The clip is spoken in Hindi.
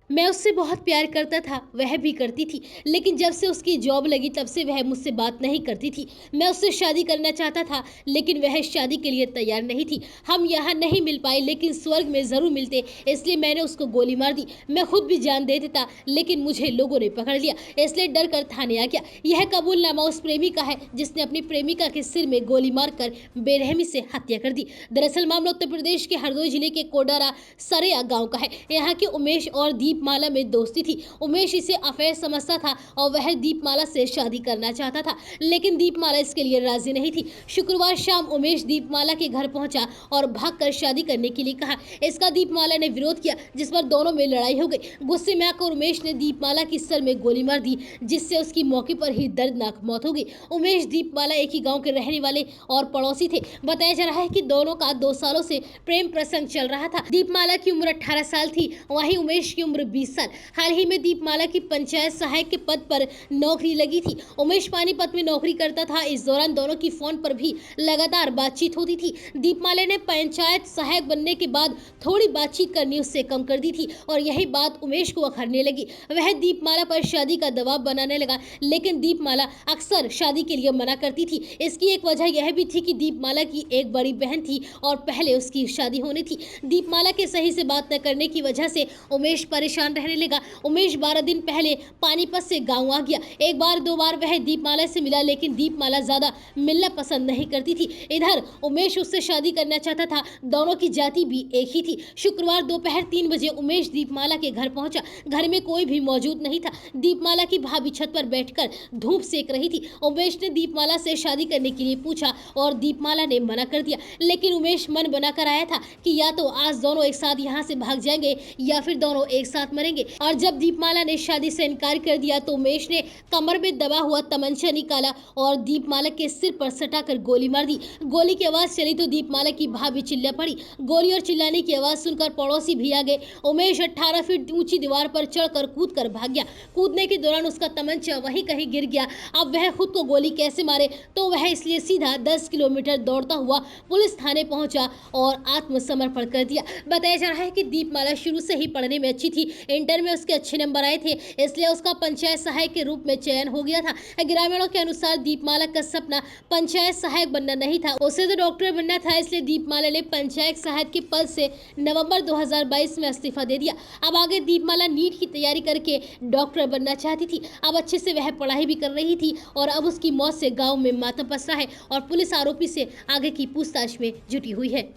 मैं उससे बहुत प्यार करता था, वह भी करती थी, लेकिन जब से उसकी जॉब लगी तब से वह मुझसे बात नहीं करती थी। मैं उससे शादी करना चाहता था, लेकिन वह शादी के लिए तैयार नहीं थी। हम यहाँ नहीं मिल पाए, लेकिन स्वर्ग में ज़रूर मिलते, इसलिए मैंने उसको गोली मार दी। मैं खुद भी जान दे देता, लेकिन मुझे लोगों ने पकड़ लिया, इसलिए डर कर थाने आ गया। यह कबूलनामा उस प्रेमी का है, जिसने अपनी प्रेमिका के सिर में गोली मारकर बेरहमी से हत्या कर दी। दरअसल मामला उत्तर प्रदेश के हरदोई जिले के कोडारा सरेया गाँव का है। यहाँ के उमेश और दीपमाला में दोस्ती थी। उमेश इसे अफेयर समझता था और वह दीपमाला से शादी करना चाहता था, लेकिन दीपमाला इसके लिए राजी नहीं थी। शुक्रवार शाम उमेश दीपमाला के घर पहुंचा और भागकर शादी करने के लिए कहा। इसका दीपमाला ने विरोध किया, जिस पर दोनों में लड़ाई हो गई। गुस्से में आकर उमेश ने दीपमाला की सर में गोली मार दी, जिससे उसकी मौके पर ही दर्दनाक मौत हो गई। उमेश दीपमाला एक ही गाँव के रहने वाले और पड़ोसी थे। बताया जा रहा है कि दोनों का 2 सालों से प्रेम प्रसंग चल रहा था। दीपमाला की उम्र 18 साल थी, वहीं उमेश की उम्र 20 साल। हाल ही में दीपमाला की पंचायत सहायक के पद पर नौकरी लगी थी। उमेश पानीपत में नौकरी करता था। इस दौरान दोनों की फोन पर भी लगातार बातचीत होती थी। दीपमाला ने पंचायत सहायक बनने के बाद थोड़ी बातचीत करनी उससे कम कर दी थी और यही बात उमेश को अखरने लगी। वह दीपमाला पर शादी का दबाव बनाने लगा, लेकिन दीपमाला अक्सर शादी के लिए मना करती थी। इसकी एक वजह यह भी थी कि दीपमाला की एक बड़ी बहन थी और पहले उसकी शादी होनी थी। दीपमाला के सही से बात न करने की वजह से उमेश परेशान रहने लगा। उमेश 12 दिन पहले पानीपत से गांव आ गया। एक बार 2 बार वह दीपमाला से मिला, लेकिन दीपमाला ज्यादा मिलना पसंद नहीं करती थी। इधर उमेश उससे शादी करना चाहता था। दोनों की जाति भी एक ही थी। शुक्रवार दोपहर 3 बजे उमेश दीपमाला के घर पहुंचा। घर में कोई भी मौजूद नहीं था। दीपमाला की भाभी छत पर बैठकर धूप सेक रही थी। उमेश ने दीपमाला से शादी करने के लिए पूछा और दीपमाला ने मना कर दिया, लेकिन उमेश मन बनाकर आया था कि या तो आज दोनों एक साथ यहाँ से भाग जाएंगे या फिर दोनों एक साथ मरेंगे। और जब दीपमाला ने शादी से इनकार कर दिया तो उमेश ने कमर में दबा हुआ तमंचा निकाला और दीपमाला के सिर पर सटाकर गोली मार दी। गोली की आवाज चली तो दीपमाला की भाभी चिल्ला पड़ी। गोली और चिल्लाने की आवाज सुनकर पड़ोसी भी आ गए। उमेश 18 फीट ऊंची दीवार पर चढ़कर कूद कर भाग गया। कूदने के दौरान उसका तमंचा वहीं कहीं गिर गया। अब वह खुद को गोली कैसे मारे, तो वह इसलिए सीधा 10 किलोमीटर दौड़ता हुआ पुलिस थाने पहुंचा और आत्मसमर्पण कर दिया। बताया जा रहा है कि दीपमाला शुरू से ही पढ़ने में अच्छी थी। इंटर में उसके अच्छे नंबर आए थे, इसलिए उसका पंचायत सहायक के रूप में चयन हो गया था। ग्रामीणों के अनुसार दीपमाला का सपना पंचायत सहायक बनना नहीं था, उसे तो डॉक्टर बनना था। इसलिए दीपमाला ने पंचायत सहायक के पद से नवंबर 2022 में इस्तीफा दे दिया। अब आगे दीपमाला नीट की तैयारी करके डॉक्टर बनना चाहती थी। अब अच्छे से वह पढ़ाई भी कर रही थी और अब उसकी मौत से गाँव में मातम पसरा है और पुलिस आरोपी से आगे की पूछताछ में जुटी हुई है।